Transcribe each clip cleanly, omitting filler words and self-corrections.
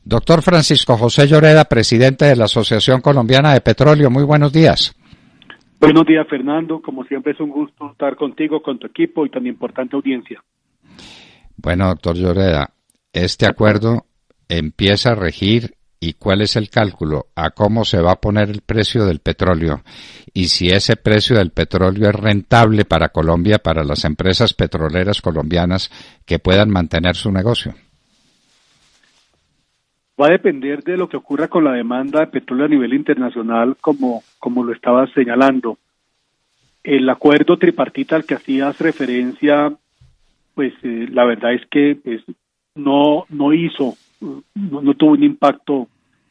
Doctor Francisco José Lloreda, presidente de la Asociación Colombiana de Petróleo, muy buenos días. Buenos días, Fernando. Como siempre es un gusto estar contigo, con tu equipo y tan importante audiencia. Bueno, doctor Lloreda, este acuerdo empieza a regir y cuál es el cálculo a cómo se va a poner el precio del petróleo y si ese precio del petróleo es rentable para Colombia, para las empresas petroleras colombianas que puedan mantener su negocio. Va a depender de lo que ocurra con la demanda de petróleo a nivel internacional, como lo estabas señalando. El acuerdo tripartita al que hacías referencia, pues la verdad es que no tuvo un impacto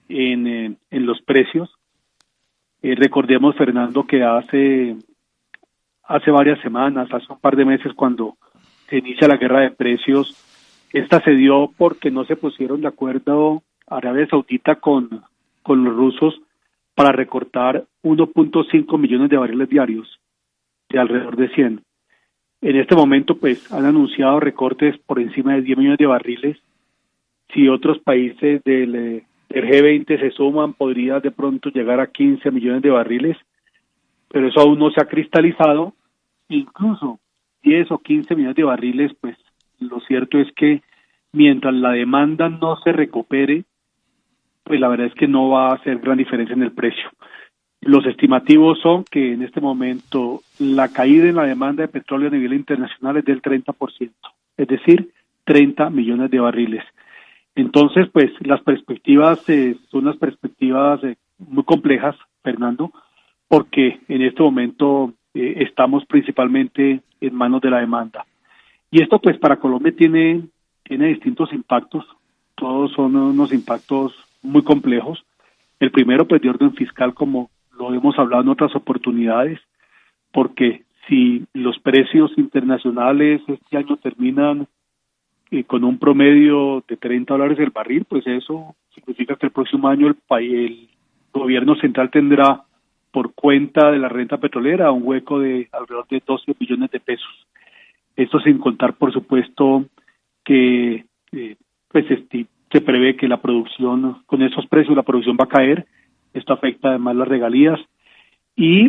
en los precios. Recordemos, Fernando, que hace varias semanas, hace un par de meses, cuando se inicia la guerra de precios, esta se dio porque no se pusieron de acuerdo Arabia Saudita con los rusos para recortar 1.5 millones de barriles diarios, de alrededor de 100. En este momento, pues, han anunciado recortes por encima de 10 millones de barriles. Si otros países del G20 se suman, podría de pronto llegar a 15 millones de barriles, pero eso aún no se ha cristalizado. Incluso 10 o 15 millones de barriles, pues, lo cierto es que mientras la demanda no se recupere, pues la verdad es que no va a hacer gran diferencia en el precio. Los estimativos son que en este momento la caída en la demanda de petróleo a nivel internacional es del 30%, es decir, 30 millones de barriles. Entonces, pues las perspectivas son unas perspectivas muy complejas, Fernando, porque en este momento estamos principalmente en manos de la demanda. Y esto, pues, para Colombia tiene distintos impactos. Todos son unos impactos muy complejos. El primero, pues, de orden fiscal, como lo hemos hablado en otras oportunidades, porque si los precios internacionales este año terminan con un promedio de $30 el barril, pues eso significa que el próximo año el gobierno central tendrá por cuenta de la renta petrolera un hueco de alrededor de 12 billones de pesos. Esto sin contar, por supuesto, que se prevé que la producción, con esos precios, la producción va a caer. Esto afecta además las regalías y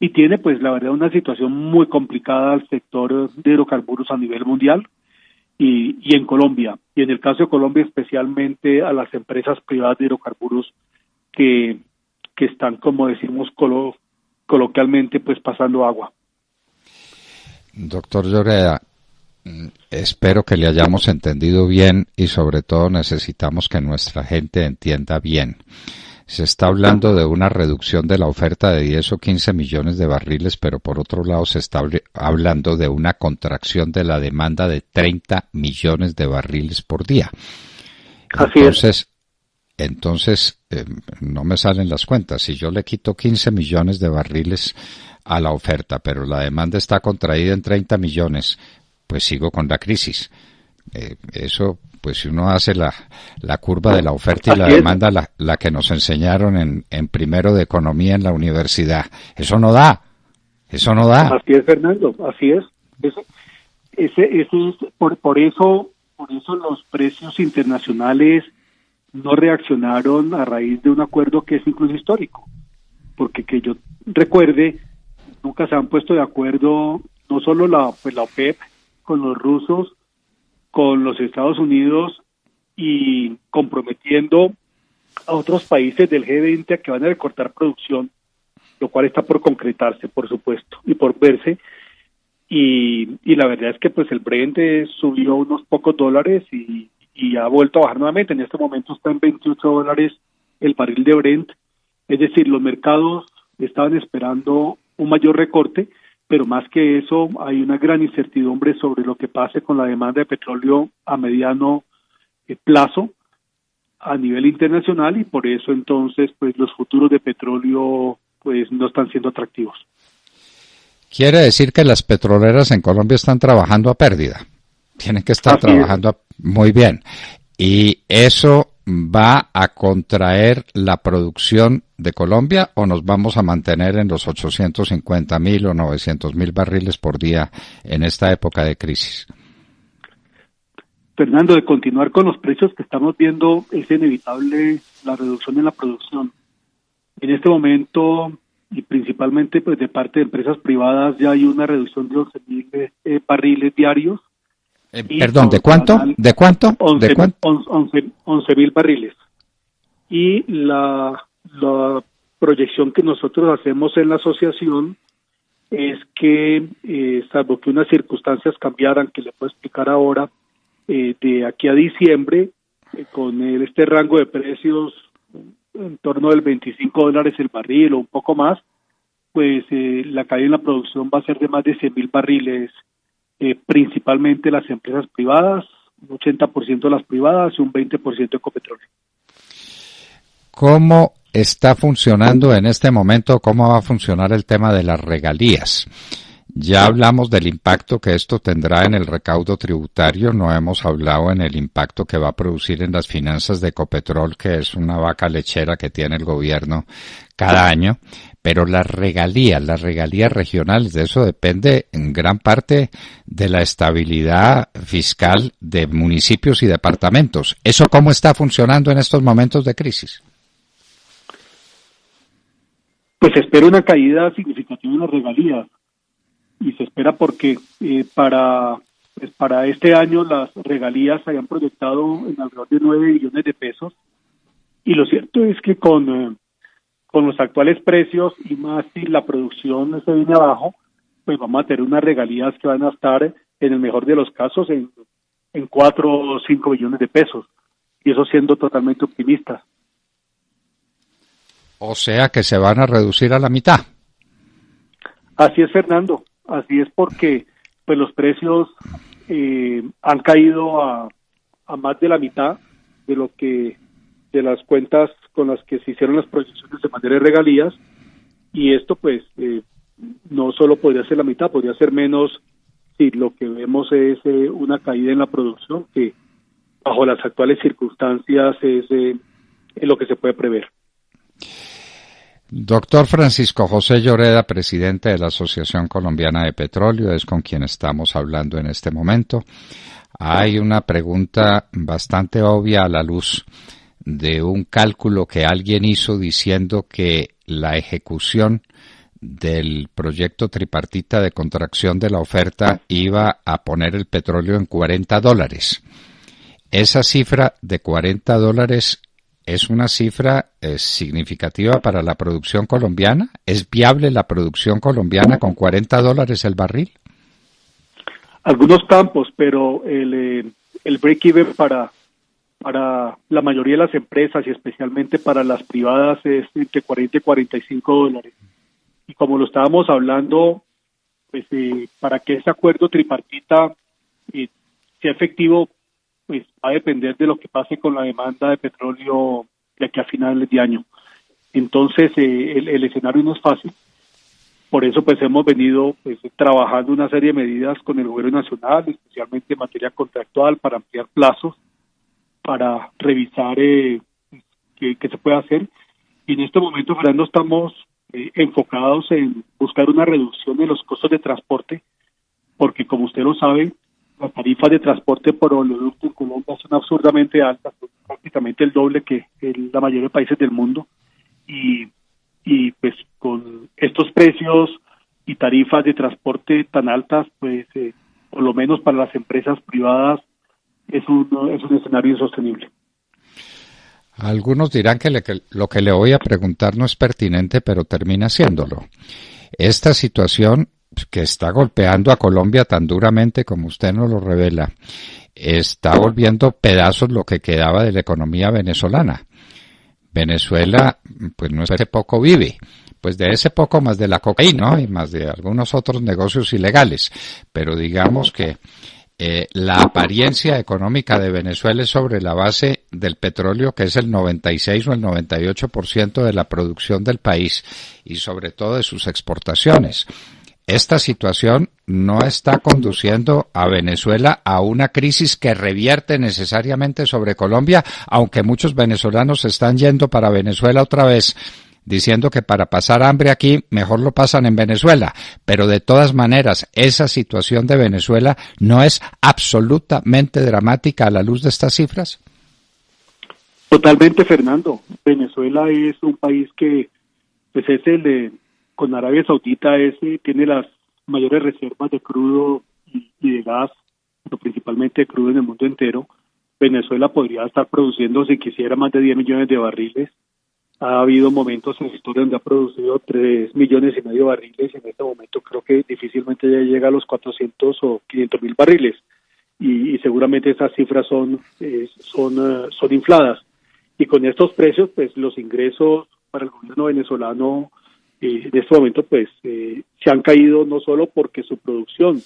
tiene, pues, la verdad, una situación muy complicada al sector de hidrocarburos a nivel mundial y en Colombia. Y en el caso de Colombia, especialmente a las empresas privadas de hidrocarburos que están, como decimos coloquialmente, pues pasando agua. Doctor Lloreda, espero que le hayamos entendido bien y sobre todo necesitamos que nuestra gente entienda bien. Se está hablando de una reducción de la oferta de 10 o 15 millones de barriles, pero por otro lado se está hablando de una contracción de la demanda de 30 millones de barriles por día. Entonces, no me salen las cuentas. Si yo le quito 15 millones de barriles a la oferta, pero la demanda está contraída en 30 millones, pues sigo con la crisis. Eso, pues si uno hace la curva de la oferta y la demanda, la que nos enseñaron en primero de economía en la universidad, eso no da. Así es, Fernando, así es. Por eso los precios internacionales no reaccionaron a raíz de un acuerdo que es incluso histórico, porque que yo recuerde, nunca se han puesto de acuerdo, no solo la OPEP con los rusos, con los Estados Unidos y comprometiendo a otros países del G20 a que van a recortar producción, lo cual está por concretarse, por supuesto, y por verse. Y la verdad es que, pues, el Brent subió unos pocos dólares y ha vuelto a bajar nuevamente. En este momento está en $28 el barril de Brent. Es decir, los mercados estaban esperando un mayor recorte, pero más que eso hay una gran incertidumbre sobre lo que pase con la demanda de petróleo a mediano plazo a nivel internacional, y por eso entonces, pues, los futuros de petróleo, pues, no están siendo atractivos. Quiere decir que las petroleras en Colombia están trabajando a pérdida. Tienen que estar trabajando muy bien. Y eso va a contraer la producción de Colombia, o nos vamos a mantener en los 850.000 o 900.000 barriles por día en esta época de crisis. Fernando, de continuar con los precios que estamos viendo, es inevitable la reducción en la producción. En este momento, y principalmente pues de parte de empresas privadas, ya hay una reducción de 11.000 barriles diarios. Perdón, ¿de cuánto? ¿De cuánto? 11.000 barriles. Y la proyección que nosotros hacemos en la asociación es que, salvo que unas circunstancias cambiaran, que le puedo explicar ahora, de aquí a diciembre, con este rango de precios en torno del $25 el barril o un poco más, pues la caída en la producción va a ser de más de 100.000 barriles, principalmente las empresas privadas, un 80% las privadas y un 20% de Ecopetróleo. ¿Cómo está funcionando en este momento? ¿Cómo va a funcionar el tema de las regalías? Ya hablamos del impacto que esto tendrá en el recaudo tributario, no hemos hablado en el impacto que va a producir en las finanzas de Ecopetrol, que es una vaca lechera que tiene el gobierno cada año, pero las regalías regionales, de eso depende en gran parte de la estabilidad fiscal de municipios y departamentos. ¿Eso cómo está funcionando en estos momentos de crisis? Pues se espera una caída significativa en las regalías. Y se espera porque para este año las regalías se habían proyectado en alrededor de 9 billones de pesos, y lo cierto es que con los actuales precios, y más si la producción se viene abajo, pues vamos a tener unas regalías que van a estar, en el mejor de los casos, en 4 o 5 billones de pesos, y eso siendo totalmente optimista. O sea que se van a reducir a la mitad. Así es, Fernando. Así es, porque pues los precios han caído a más de la mitad de las cuentas con las que se hicieron las proyecciones de materia de regalías, y esto pues no solo podría ser la mitad, podría ser menos si lo que vemos es una caída en la producción, que bajo las actuales circunstancias es lo que se puede prever. Doctor Francisco José Lloreda, presidente de la Asociación Colombiana de Petróleo, es con quien estamos hablando en este momento. Hay una pregunta bastante obvia a la luz de un cálculo que alguien hizo diciendo que la ejecución del proyecto tripartita de contracción de la oferta iba a poner el petróleo en $40. Esa cifra de $40 ¿es una cifra significativa para la producción colombiana? ¿Es viable la producción colombiana con $40 el barril? Algunos campos, pero el break-even para la mayoría de las empresas, y especialmente para las privadas, es entre $40 y $45. Y como lo estábamos hablando, pues para que ese acuerdo tripartita sea efectivo, pues va a depender de lo que pase con la demanda de petróleo de aquí a finales de año. Entonces, el escenario no es fácil. Por eso, pues, hemos venido trabajando una serie de medidas con el gobierno nacional, especialmente en materia contractual, para ampliar plazos, para revisar qué se puede hacer. Y en este momento, Fernando, estamos enfocados en buscar una reducción de los costos de transporte, porque, como usted lo sabe, las tarifas de transporte por oleoducto en Colombia son absurdamente altas, son prácticamente el doble que en la mayoría de países del mundo, y pues con estos precios y tarifas de transporte tan altas, pues por lo menos para las empresas privadas es un escenario insostenible. Algunos dirán que lo que le voy a preguntar no es pertinente, pero termina siéndolo. Esta situación que está golpeando a Colombia tan duramente como usted nos lo revela, está volviendo pedazos lo que quedaba de la economía venezolana. Venezuela, pues no es ese poco vive, pues de ese poco más de la cocaína, ¿no? Y más de algunos otros negocios ilegales, pero digamos que la apariencia económica de Venezuela es sobre la base del petróleo, que es el 96 o el 98% de la producción del país, y sobre todo de sus exportaciones. Esta situación no está conduciendo a Venezuela a una crisis que revierte necesariamente sobre Colombia, aunque muchos venezolanos están yendo para Venezuela otra vez diciendo que para pasar hambre aquí mejor lo pasan en Venezuela, pero de todas maneras esa situación de Venezuela no es absolutamente dramática a la luz de estas cifras. Totalmente, Fernando. Venezuela es un país que, pues es el de, con Arabia Saudita, tiene las mayores reservas de crudo y de gas, pero principalmente de crudo en el mundo entero. Venezuela podría estar produciendo, si quisiera, más de 10 millones de barriles. Ha habido momentos en la historia donde ha producido 3,5 millones de barriles. En este momento creo que difícilmente ya llega a los 400 o 500 mil barriles. Y seguramente esas cifras son infladas. Y con estos precios, pues los ingresos para el gobierno venezolano en este momento, pues se han caído no solo porque su producción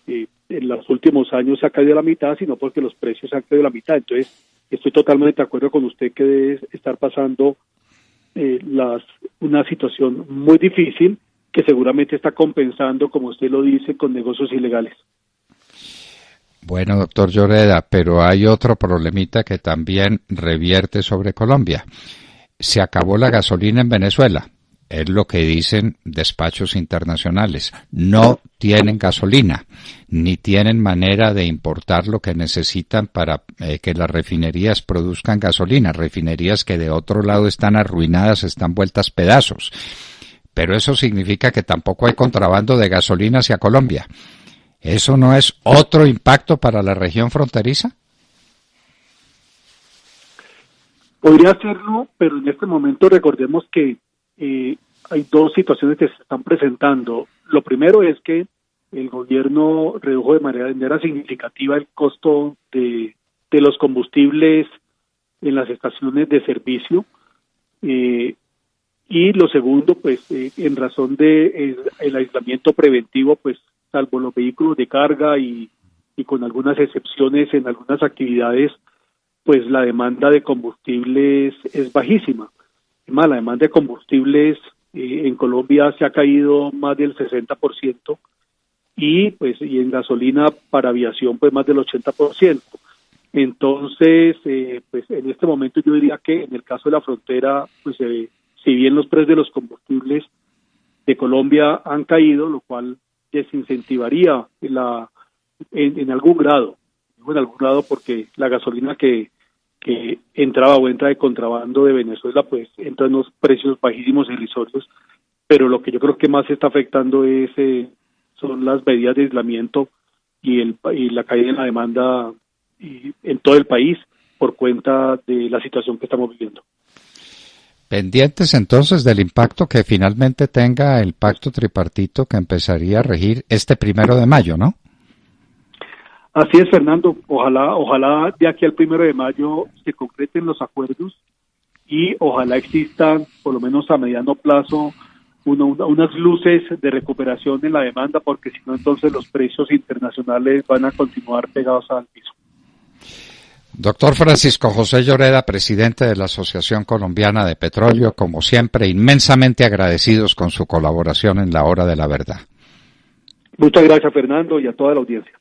en los últimos años se ha caído a la mitad, sino porque los precios se han caído a la mitad. Entonces, estoy totalmente de acuerdo con usted que debe estar pasando una situación muy difícil que seguramente está compensando, como usted lo dice, con negocios ilegales. Bueno, doctor Lloreda, pero hay otro problemita que también revierte sobre Colombia. Se acabó la gasolina en Venezuela. Es lo que dicen despachos internacionales. No tienen gasolina, ni tienen manera de importar lo que necesitan para que las refinerías produzcan gasolina. Refinerías que de otro lado están arruinadas, están vueltas pedazos. Pero eso significa que tampoco hay contrabando de gasolina hacia Colombia. ¿Eso no es otro impacto para la región fronteriza? Podría serlo, pero en este momento recordemos que hay dos situaciones que se están presentando. Lo primero es que el gobierno redujo de manera significativa el costo de los combustibles en las estaciones de servicio. Y lo segundo, pues en razón de el aislamiento preventivo, pues salvo los vehículos de carga y con algunas excepciones en algunas actividades, pues la demanda de combustibles es bajísima. Además, la demanda de combustibles en Colombia se ha caído más del 60% y en gasolina para aviación pues más del 80%. Entonces, pues en este momento yo diría que en el caso de la frontera, pues si bien los precios de los combustibles de Colombia han caído, lo cual desincentivaría en algún grado, porque la gasolina que entraba o entra de contrabando de Venezuela, pues entra en unos precios bajísimos, irrisorios, pero lo que yo creo que más se está afectando son las medidas de aislamiento y la caída en la demanda en todo el país por cuenta de la situación que estamos viviendo. Pendientes entonces del impacto que finalmente tenga el pacto tripartito que empezaría a regir este 1 de mayo, ¿no? Así es, Fernando. Ojalá de aquí al 1 de mayo se concreten los acuerdos y ojalá existan, por lo menos a mediano plazo, unas luces de recuperación en la demanda, porque si no, entonces los precios internacionales van a continuar pegados al piso. Doctor Francisco José Lloreda, presidente de la Asociación Colombiana de Petróleo, como siempre, inmensamente agradecidos con su colaboración en la Hora de la Verdad. Muchas gracias, Fernando, y a toda la audiencia.